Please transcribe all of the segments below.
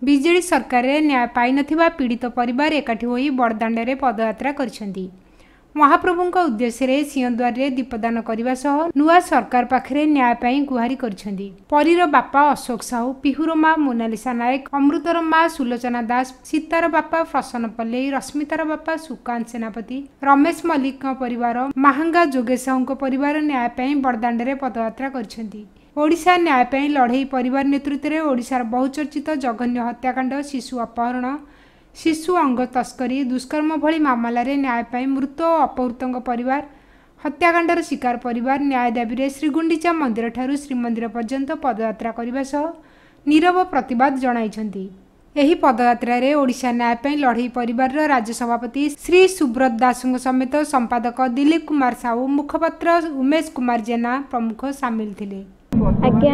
BJD सरकार रे न्याय पाई नथिबा पीड़ित परिवार एकाठी होई बड़दाण्ड रे पदयात्रा करिसेंती। महाप्रभुंक उद्देश्य रे सिंहद्वार रे दीपदान करने सह नुआ सरकार पाखरे न्याय पाई गुहारी करिसेंती। परीर बापा अशोक साहू, पिहुर माँ मोनालिसा नायक, अमृतर माँ सुलोचना दास, सीतार बापा प्रसन्न पल्ले, रश्मितार बापा सुकांत सेनापति, रमेश मल्लिक परिवार, महांगा जोगेश साहू परिवार न्याय पाई बड़दाण्ड रे पदयात्रा करिसेंती। ओडिशा न्याय पाई लड़ई परिवार नेतृत्व में ओडिशार बहुचर्चित जघन्य हत्याकांड, शिशु अपहरण, शिशु अंग तस्करी, दुष्कर्म भली मामलें न्याय पाई मृत और अपहृतों परिवार, हत्याकांडर शिकार परिवार न्याय दाबी में श्रीगुंडीचा मंदिर ठारू श्रीमंदिर पर्यंत पदयात्रा करने सह नीरव प्रतिवाद जणाइछंती। एही पदयात्रा रे ओडिशा न्याय पाई लड़ई परिवार राज्य सभापति श्री सुब्रत दास समेत संपादक दिलीप कुमार साहू, मुखपात्र उमेश कुमार जेना प्रमुख सामिल थिले। आज्ञा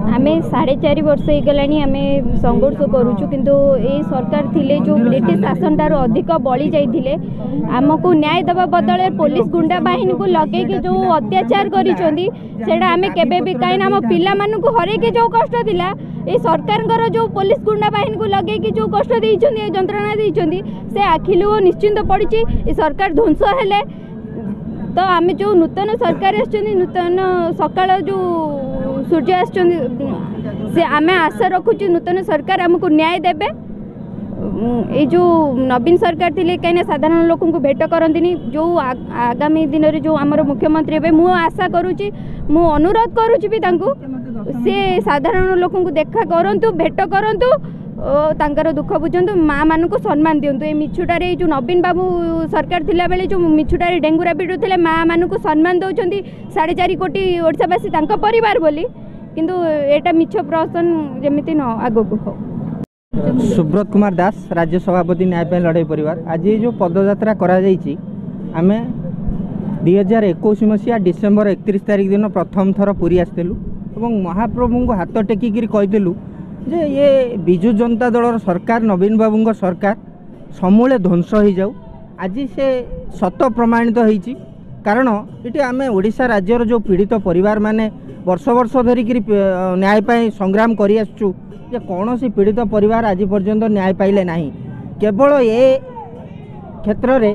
आम 4.5 वर्ष हो गलानी आम संघर्ष करुचु, किंतु ये सरकार थिले जो ब्रिटिश शासन ठार अधिक बड़ी जाइए आमको न्याय देवा बदल पुलिस गुंडा बाहिनी को लगे जो अत्याचार करें आम केबे भी कहीं आम पिला मानू हरेक जो कष्ट थिला ये सरकार जो पुलिस गुंडा बाहिनी को लगे जो कष्ट देइछन्ती जंत्रणा देइछन्ती से आखिलु निश्चिंत पड़ी सरकार ध्वंस हेले। तो आम जो नूतन सरकार नूतन सकाल जो सूर्य से आम आशा रखुचु नूतन सरकार आमको न्याय देबे। ये जो नवीन सरकार थिले कहीं साधारण लोक को भेट करती जो आगामी दिन में जो आमर मुख्यमंत्री हे मु आशा करुच्ची मु अनुरोध करुच्ची भी तांको से साधारण लोक को देखा करंतु भेट करंतु तांकर दुख बुझंतु माँ मान को सम्मान दिंतु। ये मिछुटार जो नवीन बाबू सरकार थिला बेले जो मिछुटार डेंगुरा पिटुले माँ मान को सम्मान दौरान 4.5 कोटी ओडिशावासी तांका परिवार बोली, किंतु एटा मिछ प्रश्न जमिति न आगो को। सुब्रत कुमार दास, राज्य सभापति न्याय पाई लड़ाई परिवार। आज जो पदयात्रा करा जाइछि आमे 2021 मसीहा डिसेम्बर 31 तारिख दिन प्रथम थर पुरी आसलु और महाप्रभु को हाथ टेकिकी कहीलु जे ये विजु जनता दल सरकार नवीन बाबू सरकार समूले ध्वंस हो जाऊ। आज से सत प्रमाणित होईची, कारण ये आम ओडिशा राज्यर जो पीड़ित परिवार माने वर्ष वर्ष धरिक न्याय पाई संग्राम करी आसुचु जे कौन सी पीड़ित परिवार आज पर्यंत न्याय पाइले नहीं। केवल ये क्षेत्र में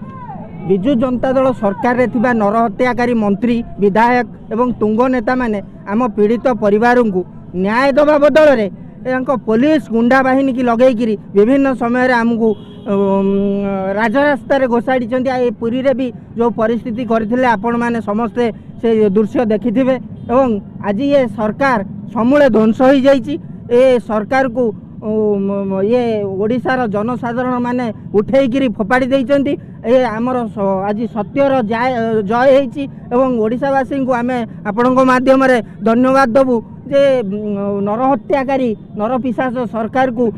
विजु जनता दल सरकार रे थिबा नरहत्याकारी मंत्री, विधायक एवं तुंग नेता माने आम पीड़ित परिवार को न्याय देवा बदल में पुलिस गुंडा बाहिनी की लगेकरी विभिन्न समय आमको राजरास्तार घोषाड़ी पुरी रे भी जो परिस्थिति करथिले आपण माने समस्ते से दृश्य देखिथिबे। एवं आज ये सरकार समूले ध्वंस हो जाइछि। ए सरकार को ये ओडिशार जनसाधारण माने उठेइकिरी फोपाड़ी देइचंती। ए आमर आज सत्यर जय होइछि एवं ओडिशावासी को आमे आपणक माध्यम रे धन्यवाद देबु जे नरहत्याकारी नरपिशाच सरकार को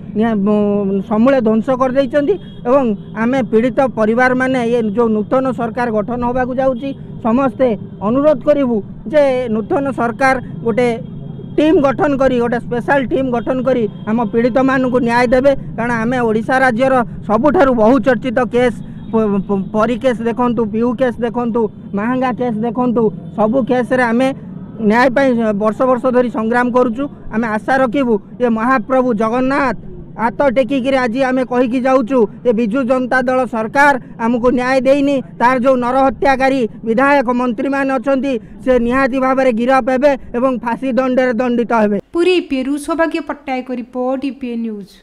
समूले ध्वंस कर देइचंती। एवं आमे पीड़ित परिवार माने ये जो नूतन सरकार गठन होबाकू जाउछि समस्ते अनुरोध करिवु जे नूतन सरकार गोटे टीम गठन करी गोटे स्पेशल टीम गठन करी आम पीड़ित मान को न्याय देवे। कारण आम ओडिशा राज्यर सबुठारु बहुचर्चित केस परी केस देखंतु, पीयू केस देखंतु, महांगा केस देखंतु, सबु केस रे आमे न्याय पाई वर्ष वर्ष धरी संग्राम करुचु। आम आशा रखिबु ये महाप्रभु जगन्नाथ हाथ टेकिकी आज आम कहीकि जाऊँ ये विजु जनता दल सरकार आमको न्याय देनी। तार जो नरहत्याकारी विधायक मंत्री मान अच्छी से निहाती भाव में गिरफ हेबे एवं फांसी दंडे दंडित हेबे। पूरी पेरू सौभाग्य पट्टनायक रिपोर्ट ईपीए न्यूज।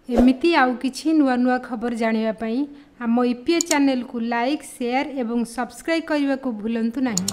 एमिति आउ किछि नुआ नुआ खबर जानिबा पई आम ईपीए चैनल को लाइक, शेयर एवं सब्सक्राइब करने को भूलंतु नहीं।